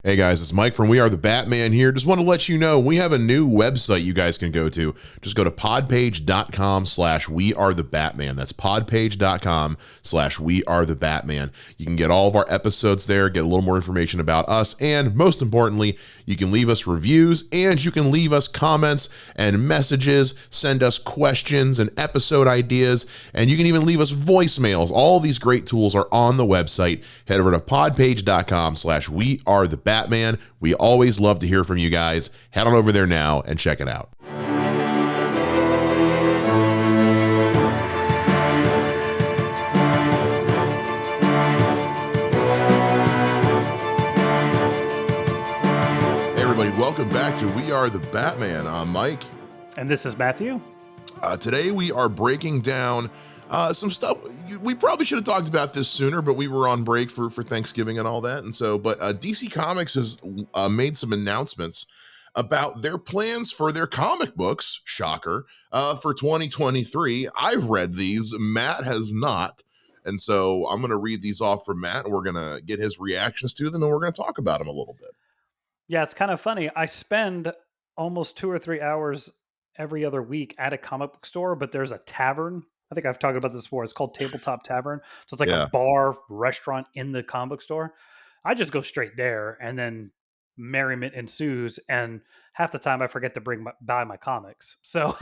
Hey guys, it's Mike from We Are the Batman here. Just want to let you know we have a new website you guys can go to. Just go to podpage.com/We Are the Batman. That's podpage.com/We Are the Batman. You can get all of our episodes there, get a little more information about us, and most importantly, you can leave us reviews and you can leave us comments and messages, send us questions and episode ideas, and you can even leave us voicemails. All these great tools are on the website. Head over to podpage.com/We Are the Batman. We always love to hear from you guys. Head on over there now and check it out. Hey everybody, welcome back to We Are the Batman. I'm Mike. And this is Matthew. Today we are breaking down some stuff. We probably should have talked about this sooner, but we were on break for Thanksgiving and all that. And so, but DC Comics has made some announcements about their plans for their comic books, shocker, for 2023. I've read these. Matt has not. And so I'm going to read these off from Matt, and we're going to get his reactions to them, and we're going to talk about them a little bit. Yeah, it's kind of funny. I spend almost 2 or 3 hours every other week at a comic book store, but there's a tavern. I think I've talked about this before. It's called Tabletop Tavern. So it's like Yeah. a bar restaurant in the comic book store. I just go straight there, and then merriment ensues. And half the time I forget to buy my comics. So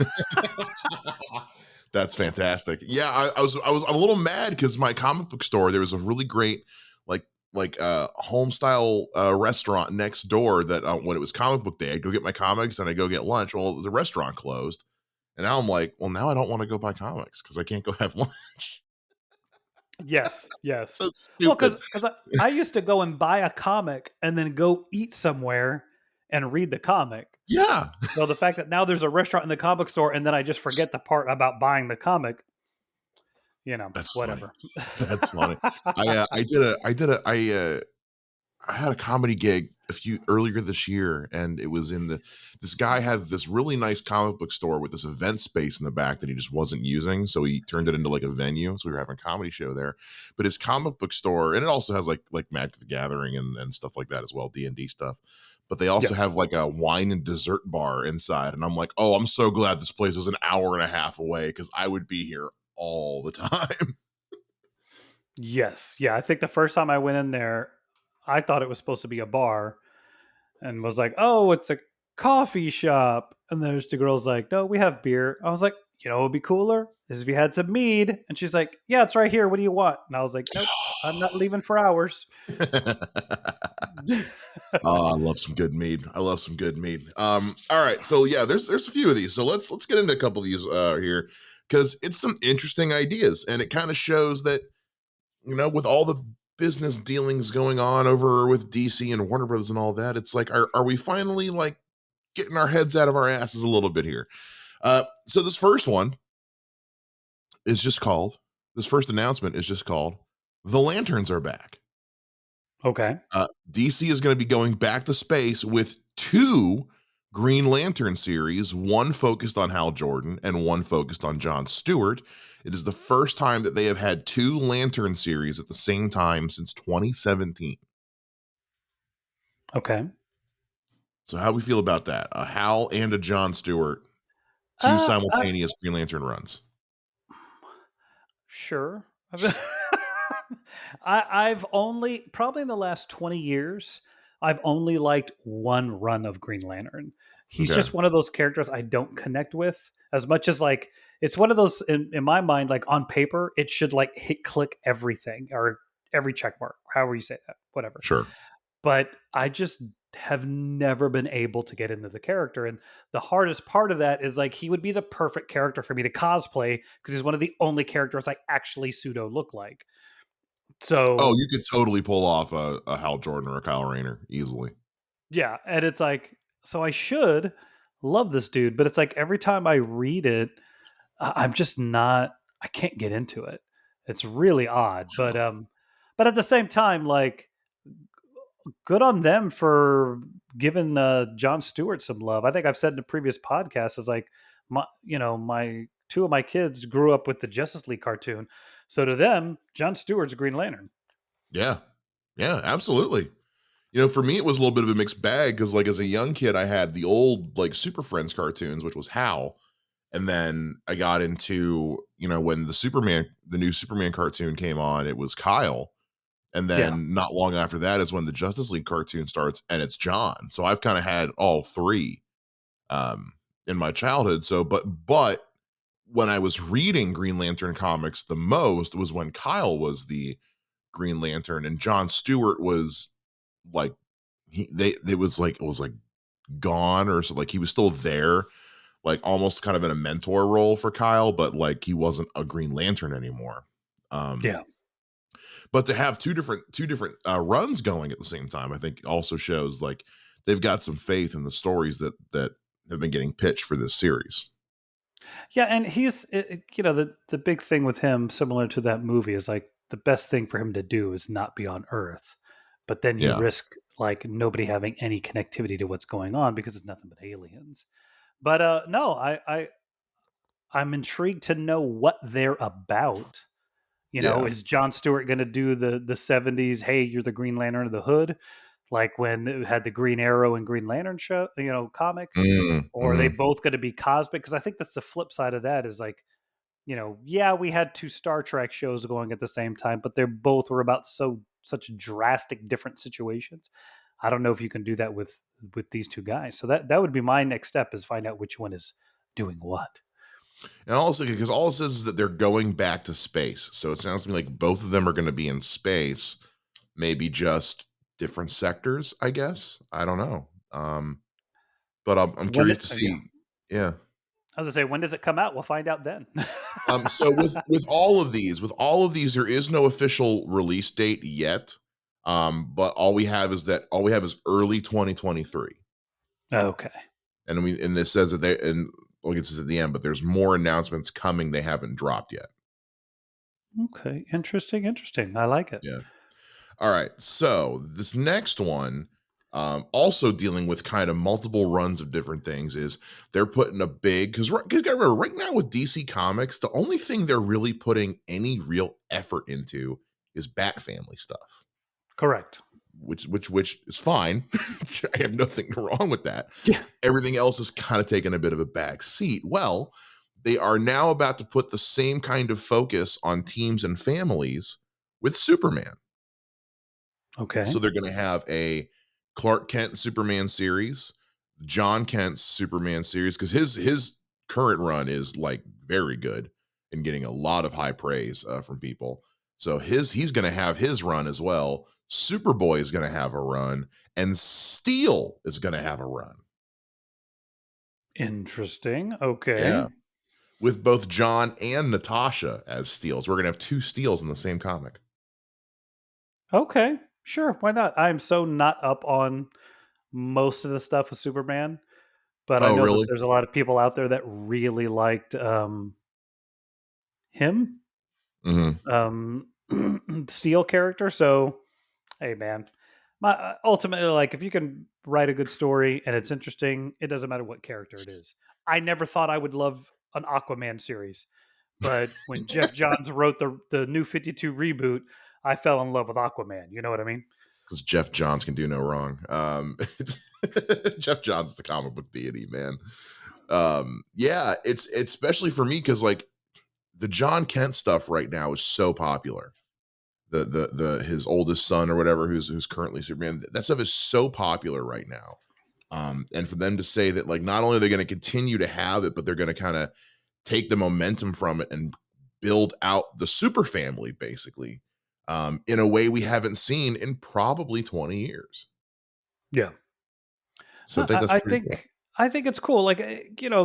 That's fantastic. Yeah, I'm a little mad because my comic book store, there was a really great home style restaurant next door that when it was comic book day, I'd go get my comics and I go get lunch. Well, the restaurant closed, and now I'm like, well, now I don't want to go buy comics because I can't go have lunch. yes. So Well, stupid. because I used to go and buy a comic and then go eat somewhere and read the comic. Yeah, So the fact that now there's a restaurant in the comic store and then I just forget the part about buying the comic, that's whatever. funny. That's funny. I had a comedy gig earlier this year, and it was this guy had this really nice comic book store with this event space in the back that he just wasn't using, so he turned it into like a venue. So we were having a comedy show there, but his comic book store, and it also has like Magic the Gathering and stuff like that as well, D&D stuff. But they also have like a wine and dessert bar inside, and I'm like, oh, I'm so glad this place is an hour and a half away because I would be here all the time. Yes. Yeah. I think the first time I went in there, I thought it was supposed to be a bar and was like, oh, it's a coffee shop. And there's the girl's like, no, we have beer. I was like, what would be cooler is if you had some mead. And she's like, yeah, it's right here. What do you want? And I was like, nope, I'm not leaving for hours. Oh, I love some good mead. All right, so yeah, there's a few of these. So let's get into a couple of these here because it's some interesting ideas, and it kind of shows that with all the business dealings going on over with DC and Warner Brothers and all that, it's like, are we finally like getting our heads out of our asses a little bit here? So this first announcement is just called "The Lanterns Are Back." Okay. DC is going to be going back to space with two Green Lantern series, one focused on Hal Jordan and one focused on John Stewart. It is the first time that they have had two Lantern series at the same time since 2017. Okay. So how we feel about that? A Hal and a John Stewart, two simultaneous Green Lantern runs. Sure. I've only, probably in the last 20 years, I've only liked one run of Green Lantern. He's just one of those characters I don't connect with as much as like, it's one of those in my mind, like on paper, it should like hit click everything or every check mark, however you say that, whatever. Sure. But I just have never been able to get into the character. And the hardest part of that is like he would be the perfect character for me to cosplay because he's one of the only characters I actually pseudo look like. So you could totally pull off a Hal Jordan or a Kyle Rayner easily. yeah, and it's like, so I should love this dude, but it's like every time I read it, I'm just not. I can't get into it. It's really odd, but at the same time, like, good on them for giving John Stewart some love. I think I've said in the previous podcast is like my two of my kids grew up with the Justice League cartoon, so to them, John Stewart's Green Lantern. Yeah, absolutely. For me, it was a little bit of a mixed bag because, like, as a young kid, I had the old like Super Friends cartoons, which was Hal, and then I got into when the new Superman cartoon came on, it was Kyle, and Yeah. then not long after that is when the Justice League cartoon starts, and it's John. So I've kind of had all three um, in my childhood. So, but when I was reading Green Lantern comics the most was when Kyle was the Green Lantern, and John Stewart was like it was like gone, or so like he was still there, like almost kind of in a mentor role for Kyle, but like he wasn't a Green Lantern anymore. Um, Yeah. but to have two different runs going at the same time, I think also shows like they've got some faith in the stories that have been getting pitched for this series. Yeah, and the big thing with him, similar to that movie, is like the best thing for him to do is not be on Earth, but then you Yeah. risk like nobody having any connectivity to what's going on because it's nothing but aliens. But no, I'm intrigued to know what they're about. Yeah. Is John Stewart going to do the '70s? Hey, you're the Green Lantern of the Hood, like when it had the Green Arrow and Green Lantern show, comic, or are they Mhm. both going to be cosmic? Because I think that's the flip side of that is like, yeah, we had two Star Trek shows going at the same time, but they're both were about such drastic different situations. I don't know if you can do that with these two guys. So that would be my next step is find out which one is doing what. And also because all it says is that they're going back to space. So it sounds to me like both of them are going to be in space, maybe just different sectors, I guess. I don't know. But I'm When curious it, to yeah, see. Yeah. I was gonna say, when does it come out? We'll find out then. So with all of these, there is no official release date yet. But all we have is early 2023. Okay. And this says that they and we'll get to this at the end, but there's more announcements coming they haven't dropped yet. Okay. Interesting. Interesting. I like it. Yeah. All right. So this next one, also dealing with kind of multiple runs of different things, is they're putting a big because you gotta remember right now with DC Comics, the only thing they're really putting any real effort into is Bat Family stuff, Correct. which is fine. I have nothing wrong with that. Yeah. Everything else is kind of taking a bit of a back seat. Well, they are now about to put the same kind of focus on teams and families with Superman. Okay. So they're going to have a Clark Kent Superman series, John Kent's Superman series, because his current run is like very good and getting a lot of high praise from people. So he's going to have his run as well. Superboy is going to have a run, and Steel is going to have a run. Interesting. Okay. Yeah, with both John and Natasha as Steels. We're going to have two Steels in the same comic. Okay. Sure. Why not? I'm so not up on most of the stuff with Superman, but I Oh, know that really? there's a lot of people out there that really liked him, Hmm. Steel character. So, hey, man, ultimately, like, if you can write a good story and it's interesting, it doesn't matter what character it is. I never thought I would love an Aquaman series, but when Jeff Johns wrote the New 52 reboot, I fell in love with Aquaman. You know what I mean? Because Jeff Johns can do no wrong. Jeff Johns is a comic book deity, man. Yeah, it's especially for me because like the John Kent stuff right now is so popular. The his oldest son or whatever who's currently Superman. That stuff is so popular right now. And for them to say that like not only are they going to continue to have it, but they're going to kind of take the momentum from it and build out the super family basically in a way we haven't seen in probably 20 years. Yeah. So I Huh, think that's I pretty cool. I think it's cool. Like,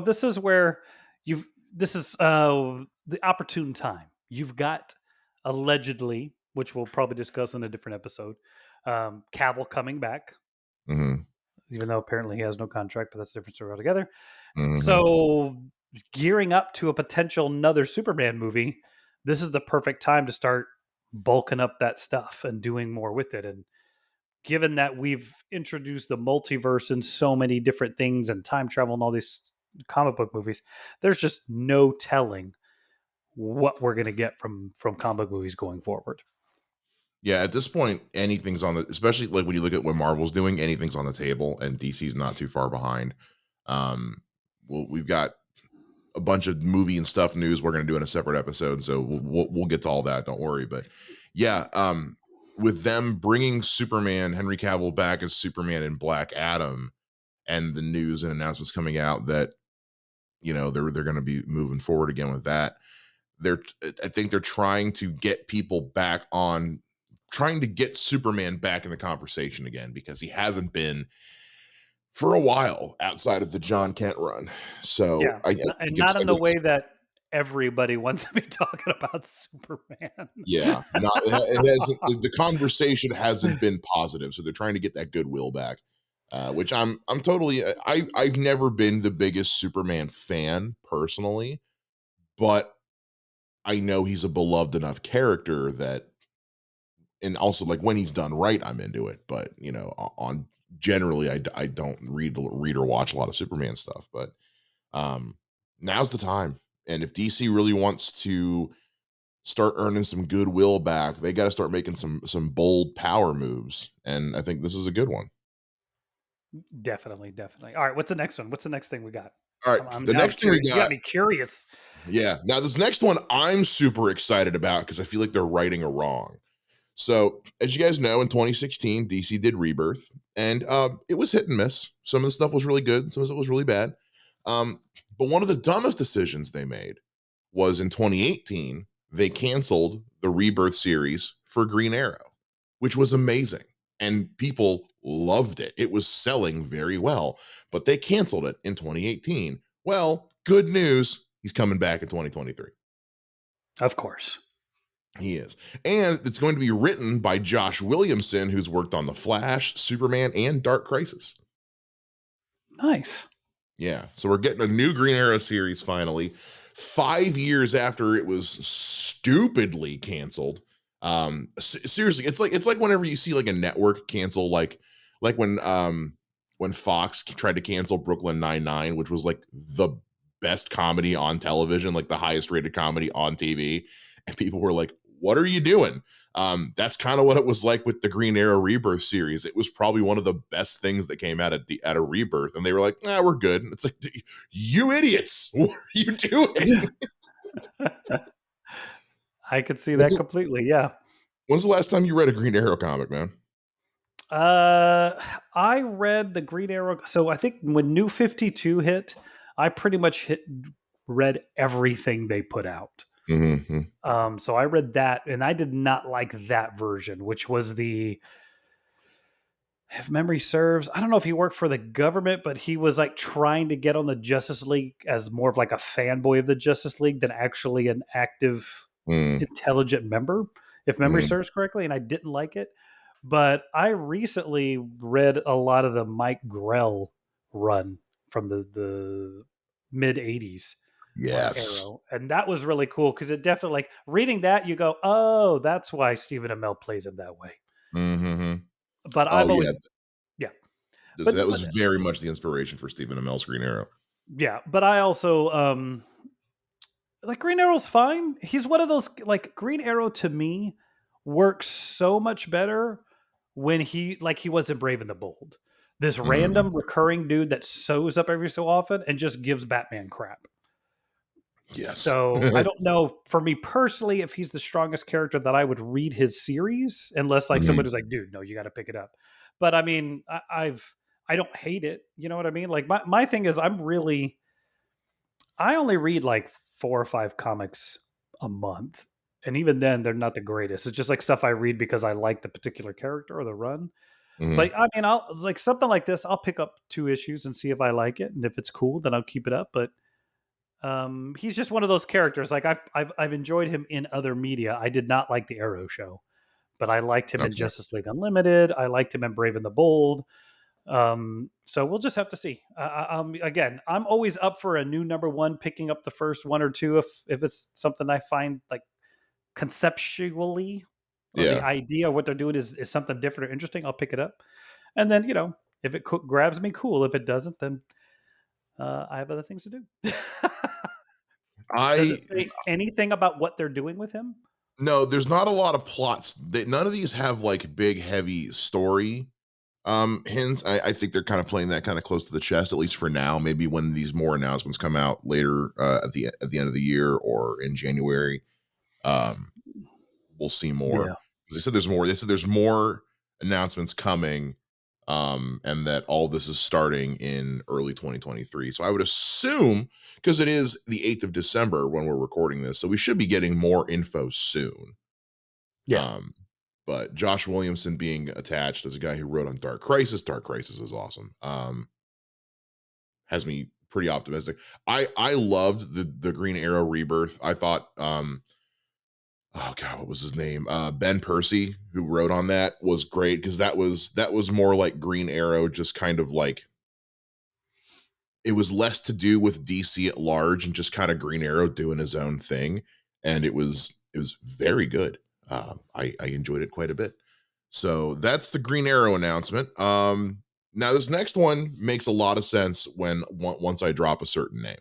this is where you've this is the opportune time. You've got allegedly, which we'll probably discuss in a different episode, Cavill coming back, Hmm. even though apparently he has no contract, but that's a different story altogether. Hmm. So, gearing up to a potential another Superman movie, this is the perfect time to start bulking up that stuff and doing more with it. And given that we've introduced the multiverse and so many different things and time travel and all these comic book movies, there's just no telling what we're going to get from comic movies going forward. Yeah, at this point, anything's on the especially like when you look at what Marvel's doing, anything's on the table, and DC's not too far behind. Um, we've got a bunch of movie and stuff news we're going to do in a separate episode, so we'll get to all that. Don't worry. But yeah, with them bringing Superman, Henry Cavill back as Superman and Black Adam, and the news and announcements coming out that they're going to be moving forward again with that. They're I think they're trying to get people back on, trying to get Superman back in the conversation again because he hasn't been for a while outside of the John Kent run. So Yeah, I think and it's not in the way that everybody wants to be talking about Superman. yeah, not it hasn't the conversation hasn't been positive, so they're trying to get that goodwill back, which I'm totally I've never been the biggest Superman fan personally, but I know he's a beloved enough character that, and also like when he's done right, I'm into it. But on generally, I don't read or watch a lot of Superman stuff, but um, now's the time. And if DC really wants to start earning some goodwill back, they got to start making some bold power moves. And I think this is a good one. Definitely, definitely. All right, what's the next one? What's the next thing we got? All right, I'm the now next thing we curious. You got got, me curious. yeah. Now this next one, I'm super excited about because I feel like they're righting a wrong. So, as you guys know, in 2016, DC did Rebirth, and it was hit and miss. Some of the stuff was really good, some of it was really bad. Um, but one of the dumbest decisions they made was in 2018, they canceled the Rebirth series for Green Arrow, which was amazing. And people loved it. It was selling very well, but they canceled it in 2018. Well, good news. He's coming back in 2023. Of course. He is. And it's going to be written by Josh Williamson, who's worked on The Flash, Superman, and Dark Crisis. Nice. Yeah. So we're getting a new Green Arrow series finally, 5 years after it was stupidly canceled. Seriously, it's like whenever you see like a network cancel, like when Fox tried to cancel Brooklyn Nine-Nine, which was like the best comedy on television, like the highest rated comedy on TV, and people were like, "What are you doing?" That's kind of what it was like with the Green Arrow Rebirth series. It was probably one of the best things that came out of Rebirth, and they were like, "Nah, we're good." And it's like, you idiots, what are you doing? I could see when's, that the, completely. Yeah. when's the last time you read a Green Arrow comic, man? Uh, I read the Green Arrow. So I think when New 52 hit, I pretty much read everything they put out. Mm-hmm. So I read that, and I did not like that version, which was the, if memory serves, I don't know if he worked for the government, but he was like trying to get on the Justice League as more of like a fanboy of the Justice League than actually an active, intelligent member, if memory Mm-hmm. serves correctly. And I didn't like it. But I recently read a lot of the Mike Grell run from the mid 80s on Yes. Arrow. And that was really cool because it definitely, like, reading that, you go, oh, that's why Stephen Amell plays him that way. Mm-hmm. But Oh I've yeah, always, yeah. that was But very much the inspiration for Stephen Amell's Green Arrow. yeah, but I also like Green Arrow's fine. He's one of those, like, Green Arrow to me works so much better when he was in Brave and the Bold. This Mm-hmm. random recurring dude that shows up every so often and just gives Batman crap. Yes. So I don't know, for me personally, if he's the strongest character that I would read his series, unless like Mhm. somebody's like, dude, no, you got to pick it up. But I mean, I don't hate it. You know what I mean? Like my thing is, I only read like 4 or 5 comics a month. And even then, they're not the greatest. It's just like stuff I read because I like the particular character or the run. Mhm. But I mean, I'll like something like this. I'll pick up 2 issues and see if I like it, and if it's cool, then I'll keep it up. But he's just one of those characters. Like I've enjoyed him in other media. I did not like the Arrow show, but I liked him in Okay. Justice League Unlimited. I liked him in Brave and the Bold. So we'll just have to see. Again, I'm always up for a new number one, picking up the first one or two if it's something I find like conceptually, or the Yeah. idea of what they're doing is something different or interesting. I'll pick it up, and then if it grabs me, cool. If it doesn't, then I have other things to do. Does I it say anything about what they're doing with him? No, there's not a lot of plots. None of these have like big, heavy story hints. I think they're kind of playing that kind of close to the chest, at least for now. Maybe when these more announcements come out later at the end of the year or in January, um, we'll see more. Yeah. They said there's more. They said there's more announcements coming, and that all this is starting in early 2023. So I would assume, because it is the 8th of December when we're recording this, so we should be getting more info soon. Yeah. Um, but Josh Williamson being attached as a guy who wrote on Dark Crisis. Dark Crisis is awesome. Has me pretty optimistic. I loved the Green Arrow rebirth. I thought oh god, what was his name? Ben Percy, who wrote on that, was great because that was more like Green Arrow, just kind of like it was less to do with DC at large and just kind of Green Arrow doing his own thing, and it was very good. I enjoyed it quite a bit. So that's the Green Arrow announcement. Now this next one makes a lot of sense once I drop a certain name.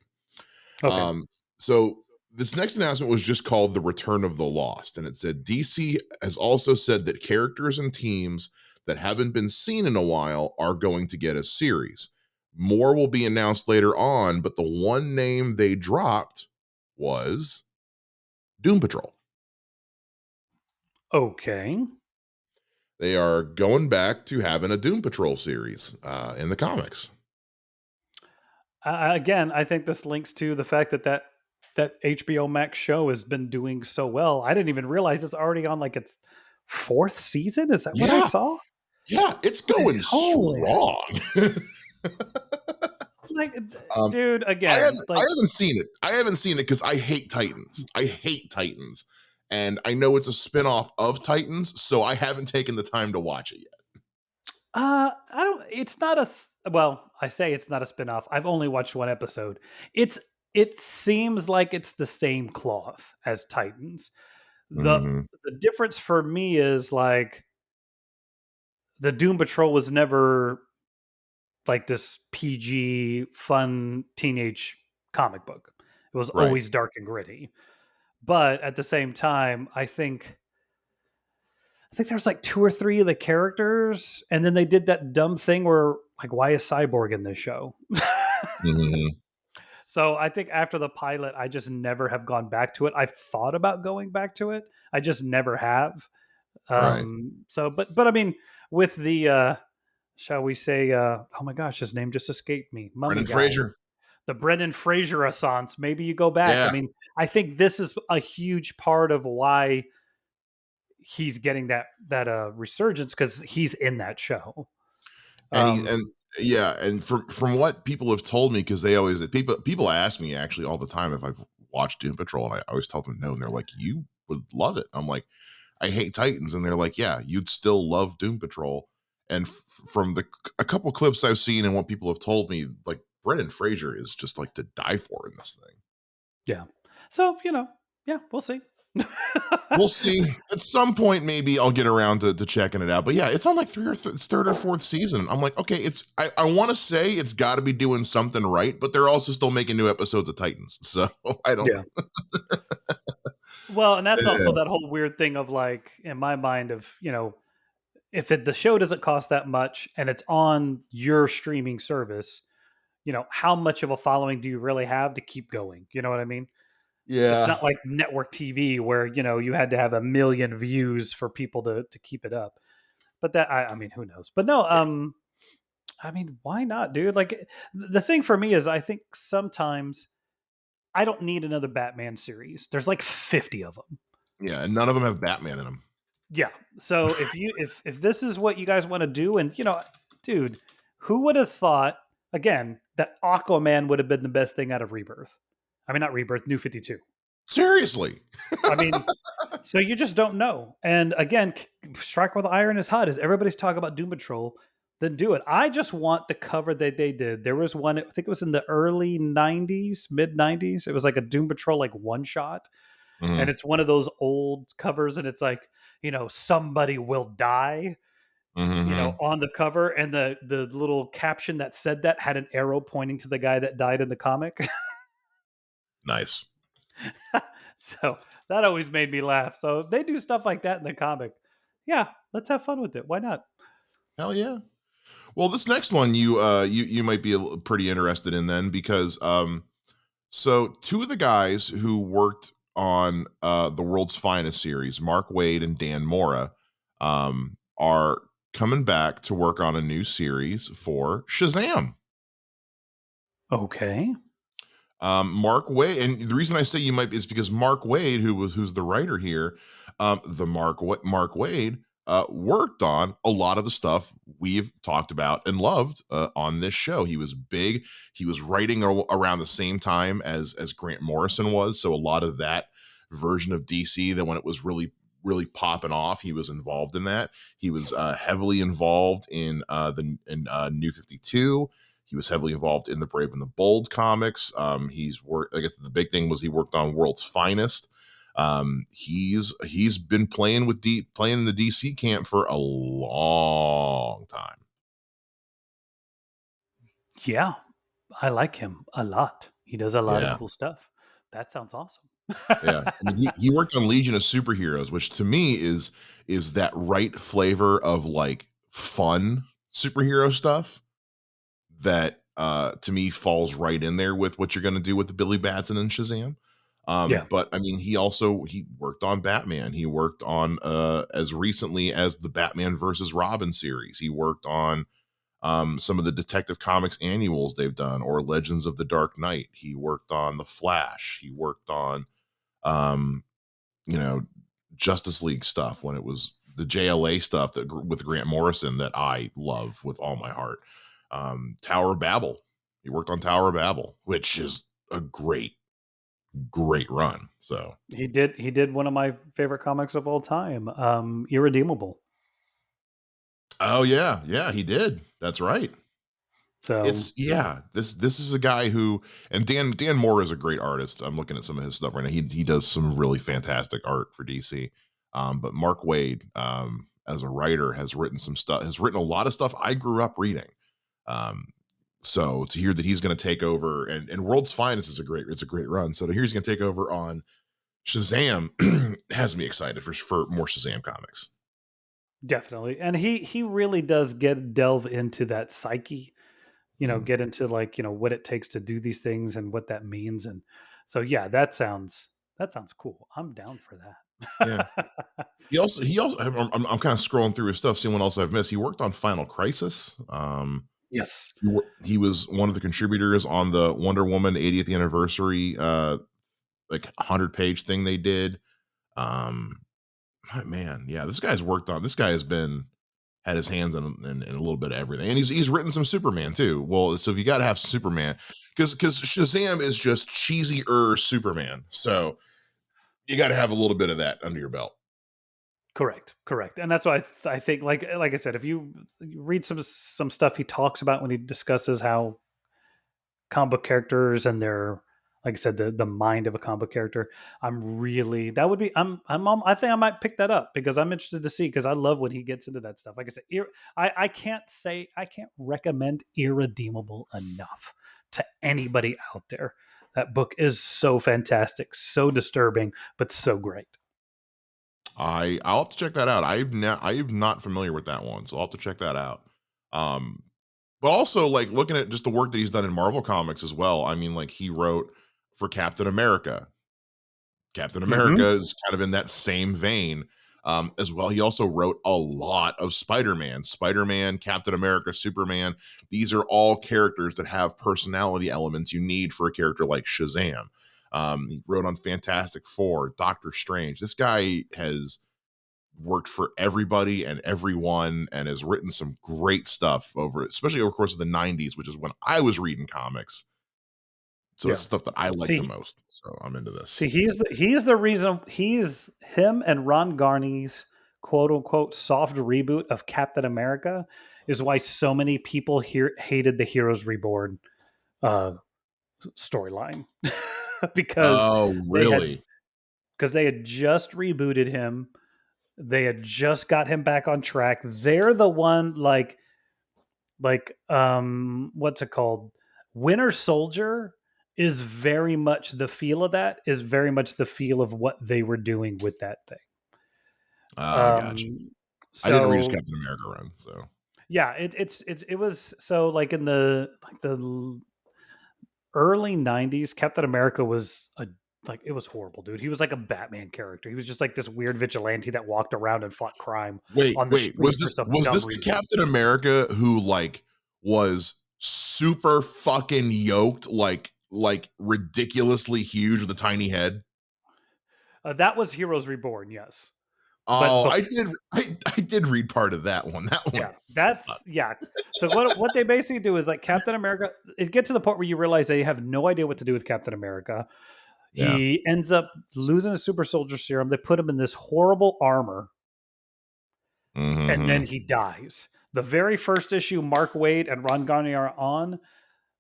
Okay. So this next announcement was just called The Return of the Lost, and it said DC has also said that characters and teams that haven't been seen in a while are going to get a series. More will be announced later on, but the one name they dropped was Doom Patrol. Okay. They are going back to having a Doom Patrol series in the comics. Again, I think this links to the fact that HBO Max show has been doing so well. I didn't even realize it's already on like its fourth season. Is that what I Yeah, saw? yeah, it's Like, going holy, strong. like, um, dude, I again, haven't I like, haven't seen it. I haven't seen it because I hate Titans. I hate Titans. And I know it's a spinoff of Titans, so I haven't taken the time to watch it yet. I don't. It's not well. I say it's not a spinoff. I've only watched one episode. It's it seems like it's the same cloth as Titans. the Mhm. The difference for me is like the Doom Patrol was never like this PG fun teenage comic book. It was Right. always dark and gritty. But at the same time, I think there was like two or three of the characters, and then they did that dumb thing where like, why is Cyborg in this show? Mhm. So I think after the pilot, I just never have gone back to it. I've thought about going back to it. I just never have. Right. So, but I mean, with the shall we say, oh my gosh, his name just escaped me. Mummy Brendan guy, Fraser. the Brendan Fraser Renaissance. Maybe you go back. I Yeah. mean, I think this is a huge part of why he's getting that resurgence because he's in that show. And he Um, and yeah, and from what people have told me, because they always people ask me actually all the time if I've watched Doom Patrol, and I always tell them no, and they're like, "You would love it." I'm like, "I hate Titans," and they're like, "Yeah, you'd still love Doom Patrol." And from a couple clips I've seen and what people have told me, like Brendan Fraser is just like to die for in this thing. yeah. So yeah, we'll see. We'll see. At some point, maybe I'll get around to checking it out. But yeah, it's on like third or fourth season. I'm like, okay, I want to say it's got to be doing something right, but they're also still making new episodes of Titans. So I don't. Yeah. Well, and that's also Yeah. that whole weird thing of like in my mind of if the show doesn't cost that much and it's on your streaming service, how much of a following do you really have to keep going? You know what I mean? It's Yeah. not like network TV where you had to have a million views for people to keep it up. But that I mean, who knows? But no, I mean, why not, dude? Like the thing for me is, I think sometimes I don't need another Batman series. There's like 50 of them. Yeah. And none of them have Batman in them. Yeah. So if this is what you guys want to do, and dude, who would have thought again that Aquaman would have been the best thing out of Rebirth? I mean, not Rebirth, New 52. Seriously. I mean, so you just don't know. And again, strike while the iron is hot. As everybody's talking about Doom Patrol, then do it. I just want the cover that they did. There was one, I think it was in the early '90s, mid '90s. It was like a Doom Patrol like one shot, and Hmm. it's one of those old covers, and it's like somebody will die. Hmm. On the cover, and the little caption that said that had an arrow pointing to the guy that died in the comic. Nice. So that always made me laugh. So if they do stuff like that in the comic, yeah, let's have fun with it. Why not? Hell yeah. Well, this next one you might be pretty interested in then because so two of the guys who worked on the World's Finest series, Mark Wade and Dan Mora, are coming back to work on a new series for Shazam. Okay. Mark Wade, and the reason I say you might is because Mark Wade, who's the writer here, Mark Wade worked on a lot of the stuff we've talked about and loved on this show. He was big. He was writing around the same time as Grant Morrison was, so a lot of that version of DC that when it was really popping off, he was involved in that. He was heavily involved in New 52. He was heavily involved in the Brave and the Bold comics. He's worked. I guess the big thing was he worked on World's Finest. He's been playing in the DC camp for a long time. Yeah, I like him a lot. He does a lot of Yeah, cool stuff. That sounds awesome. yeah. I mean, he worked on Legion of Superheroes, which to me is that right flavor of like fun superhero stuff that to me falls right in there with what you're going to do with the Billy Batson and Shazam. Yeah. But I mean, he worked on Batman. He worked on as recently as the Batman versus Robin series. He worked on some of the Detective Comics annuals they've done, or Legends of the Dark Knight. He worked on the Flash. He worked on um, you know, Justice League stuff when it was the JLA stuff that with Grant Morrison that I love with all my heart. Tower of Babel. He worked on Tower of Babel, which is a great run. So, He did one of my favorite comics of all time, Irredeemable. oh yeah, he did. That's right. So This is a guy who, and Dan Moore is a great artist. I'm looking at some of his stuff right now. He does some really fantastic art for DC. But Mark Wade, as a writer, has written some stuff. Has written a lot of stuff I grew up reading. Um, so to hear that he's going to take over, and World's Finest is a great run. So to hear he's going to take over on Shazam has me excited for more Shazam comics. definitely, and he really does delve into that psyche, Mhm. get into like what it takes to do these things and what that means, and so yeah, that sounds cool. I'm down for Yeah. that. He also I'm kind of scrolling through his stuff, seeing what else I've missed. He worked on Final Crisis. Yes. He was one of the contributors on the Wonder Woman 80th anniversary, like 100-page thing they did. Um, man, yeah, this guy has been had his hands in a little bit of everything, and he's written some Superman too. Well, so if you got to have Superman, because Shazam is just cheesy Superman, so you got to have a little bit of that under your belt. Correct, and that's why I think, like I said, if you read some stuff he talks about when he discusses how comic book characters and their, like I said, the mind of a comic book character, I'm really that would be I think I might pick that up because I'm interested to see, because I love when he gets into that stuff. Like I said, I can't recommend Irredeemable enough to anybody out there. That book is so fantastic, so disturbing, but so great. I'll have to check that out. I'm not familiar with that one, so I'll have to check that out. Um, but also like looking at just the work that he's done in Marvel Comics as well. I mean, like he wrote for Captain America. Captain America Hmm. is kind of in that same vein as well. He also wrote a lot of Spider-Man, Captain America, Superman. These are all characters that have personality elements you need for a character like Shazam. He wrote on Fantastic Four, Doctor Strange. This guy has worked for everybody and everyone and has written some great stuff especially over the course of the 90s, which is when I was reading comics. So it's Yeah. stuff that I like the See, most. So I'm into this. See, he's the reason. He's him and Ron Garney's quote unquote soft reboot of Captain America is why so many people here hated the Heroes Reborn uh, storyline because Oh, they had really? they had just rebooted him. They had just got him back on track. They're the one, like what's it called? Winter Soldier is very much the feel of that, is very much the feel of what they were doing with that thing. I got you. I didn't read his So Captain America run, so yeah, it was so like in the early '90s, Captain America was a like it was horrible, dude. He was like a Batman character. He was just like this weird vigilante that walked around and fought crime on the wait, street for some was dumb this the reason. Captain America who like was super fucking yoked, like ridiculously huge with a tiny head? That was Heroes Reborn, yes. But Oh, I did read part of that one. That one. yeah, that's yeah. So what they basically do is like Captain America. It get to the point where you realize they have no idea what to do with Captain America. Yeah. He ends up losing a super soldier serum. They put him in this horrible armor, and then Mm-hmm. he dies. The very first issue, Mark Wade and Ron Garney are on.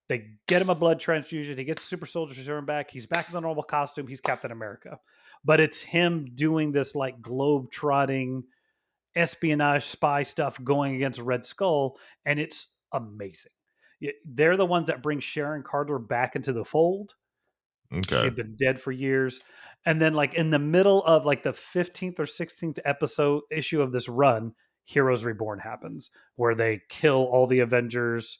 They get him a blood transfusion. He gets super soldier serum back. He's back in the normal costume. He's Captain America, but it's him doing this like globe trotting espionage spy stuff going against Red Skull, and it's amazing. They're the ones that bring Sharon Carter back into the fold. She Okay. had been dead for years. And then like in the middle of like the 15th or 16th episode issue of this run, Heroes Reborn happens, where they kill all the Avengers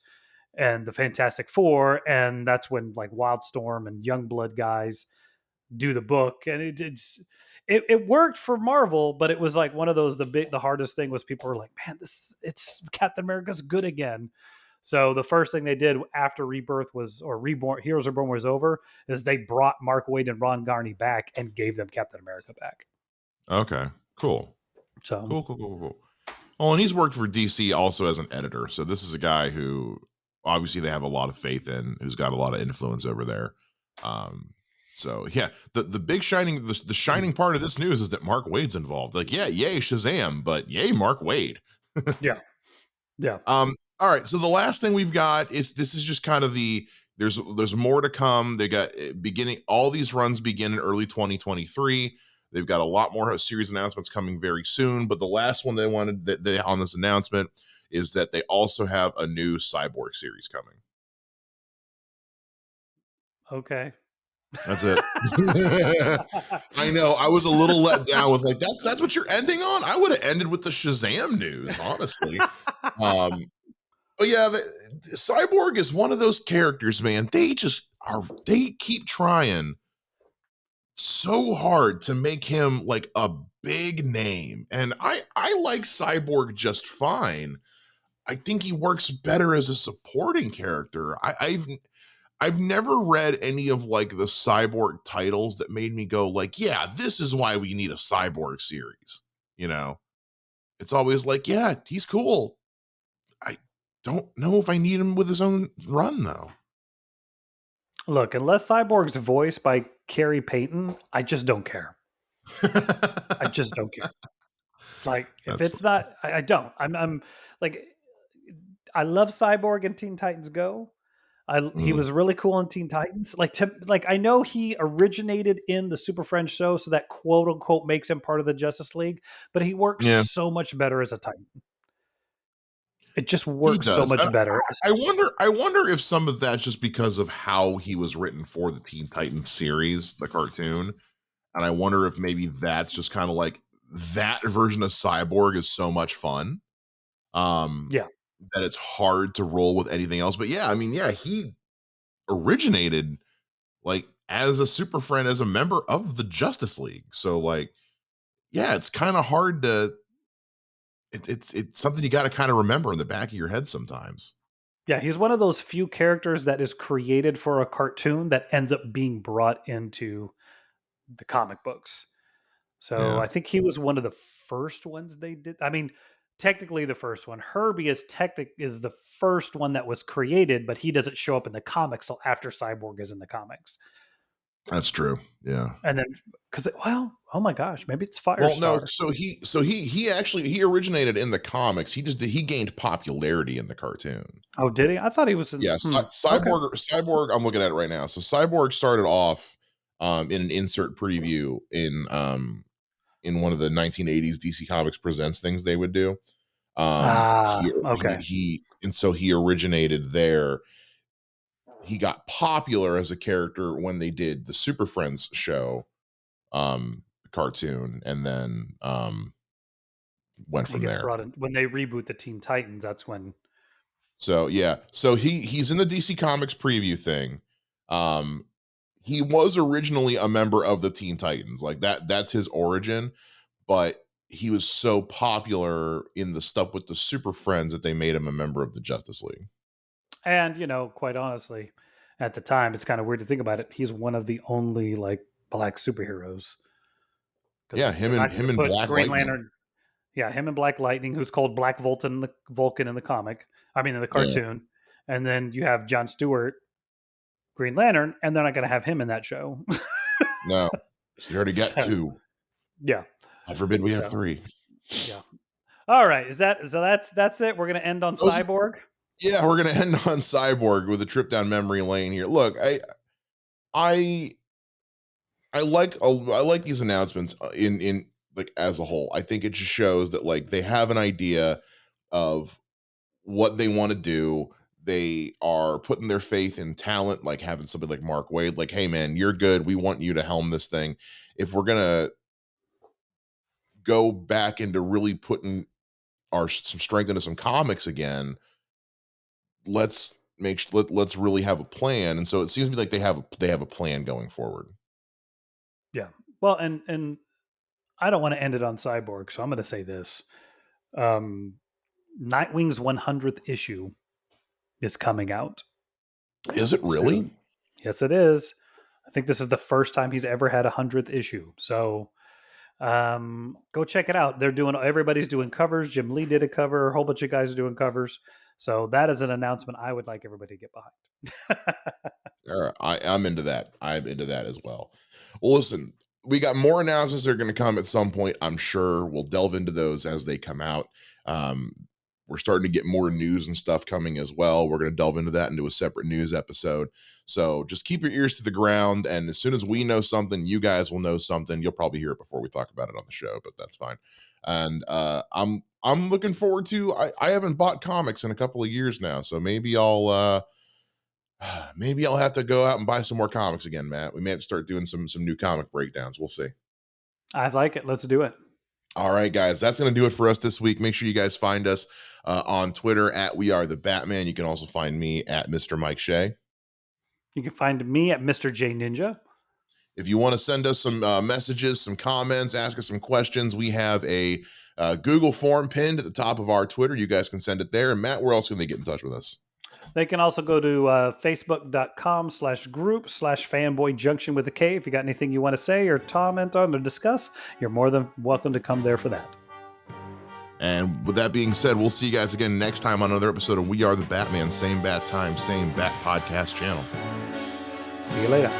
and the Fantastic Four, and that's when like Wildstorm and Youngblood guys do the book, and it worked for Marvel, but it was like one of those the hardest thing was people were like, man, this it's Captain America's good again. So the first thing they did after Rebirth was or Reborn Heroes Reborn was over is they brought Mark Waid and Ron Garney back and gave them Captain America back. Okay. Cool. So Cool. Oh, and he's worked for DC also as an editor. So this is a guy who obviously they have a lot of faith in, who's got a lot of influence over there. So yeah, the big shining the shining part of this news is that Mark Wade's involved. Like, yeah, yay Shazam, but yay Mark Wade. yeah, yeah. All right. So the last thing we've got is this is just kind of the there's more to come. They got beginning all these runs begin in early 2023. They've got a lot more series announcements coming very soon. But the last one they wanted that they on this announcement is that they also have a new Cyborg series coming. Okay. That's it. I know. I was a little let down with like that's what you're ending on. I would have ended with the Shazam news, honestly. Um, But yeah, Cyborg is one of those characters, man. They keep trying so hard to make him like a big name. And I like Cyborg just fine. I think he works better as a supporting character. I've never read any of like the Cyborg titles that made me go like, yeah, this is why we need a Cyborg series. You know, it's always like, yeah, he's cool. I don't know if I need him with his own run though. Look, unless Cyborg's voiced by Carrie Payton, I just don't care. I just don't care. Like if That's it's not, I don't. I'm like, I love Cyborg and Teen Titans Go. He mm, was really cool in Teen Titans. Like I know he originated in the Super Friends show, so that quote unquote makes him part of the Justice League. But he works yeah, so much better as a Titan. It just he works so does. much better. I wonder if some of that's just because of how he was written for the Teen Titans series, the cartoon. And I wonder if maybe that's just kind of like that version of Cyborg is so much fun. Um, Yeah, that it's hard to roll with anything else. But yeah, I mean, yeah, he originated like as a super friend, as a member of the Justice League. So like, yeah, it's kind of hard to it's something you got to kind of remember in the back of your head sometimes. yeah. He's one of those few characters that is created for a cartoon that ends up being brought into the comic books. So Yeah, I think he was one of the first ones they did. I mean, technically the first one. Herbie is the first one that was created, but he doesn't show up in the comics till after Cyborg is in the comics. that's true. Yeah. And then because well, oh my gosh, maybe it's Well, no, Firestar. he actually he originated in the comics. He gained popularity in the cartoon. Oh, did he? I thought he was in. Yeah, Okay. Cyborg. I'm looking at it right now. So Cyborg started off in an insert preview in one of the 1980s DC Comics Presents things they would do. Ah, okay. He and so he originated there. he got popular as a character when they did the Super Friends show cartoon, and then went He from gets there. brought in when they reboot the Teen Titans. That's when. So yeah, so he's in the DC Comics preview thing. He was originally a member of the Teen Titans, like that's his origin, but he was so popular in the stuff with the Super Friends that they made him a member of the Justice League. And quite honestly, at the time, it's kind of weird to think about it. He's one of the only like black superheroes because Yeah, they're not going him to and put Black Green Lightning. Lantern. Yeah, him and Black Lightning, who's called Black Vulcan in the comic. I mean, in the Yeah, cartoon. And then you have John Stewart, Green Lantern, and they're not going to have him in that show. no, they already got So, two. yeah. I forbid we have So, three. yeah. All right. Is that so? That's it. We're going to end on Cyborg. Yeah, we're gonna end on Cyborg with a trip down memory lane here. Look, I like these announcements in like as a whole. I think it just shows that like they have an idea of what they want to do. They are putting their faith in talent, like having somebody like Mark Waid, like, hey man, you're good. We want you to helm this thing. If we're gonna go back into really putting some strength into some comics again, let's let's really have a plan. And so it seems to me like they have a plan going forward. Yeah. Well, and I don't want to end it on Cyborg, so I'm going to say this. Nightwing's 100th issue is coming out. Is it really? Soon. Yes, it is. I think this is the first time he's ever had a 100th issue. So go check it out. Everybody's doing covers. Jim Lee did a cover. A whole bunch of guys are doing covers. So that is an announcement I would like everybody to get behind. All right, I'm into that. I'm into that as well. Well, listen, we got more announcements that are going to come at some point. I'm sure we'll delve into those as they come out. We're starting to get more news and stuff coming as well. We're going to delve into that into a separate news episode. So just keep your ears to the ground. And as soon as we know something, you guys will know something. You'll probably hear it before we talk about it on the show, but that's fine. And I'm looking forward to. I haven't bought comics in a couple of years now, so maybe I'll have to go out and buy some more comics again, Matt. We may have to start doing some new comic breakdowns. We'll see. I like it. Let's do it. All right, guys, that's going to do it for us this week. Make sure you guys find us on Twitter at We Are the Batman. You can also find me at Mr. Mike Shea. You can find me at Mr. J Ninja. If you want to send us some messages, some comments, ask us some questions, we have a Google form pinned at the top of our Twitter. You guys can send it there. And Matt, where else can they get in touch with us? They can also go to facebook.com/group/fanboy junction with a K. If you got anything you want to say or comment on or discuss, you're more than welcome to come there for that. And with that being said, we'll see you guys again next time on another episode of We Are the Batman. Same bat time, same bat podcast channel. See you later.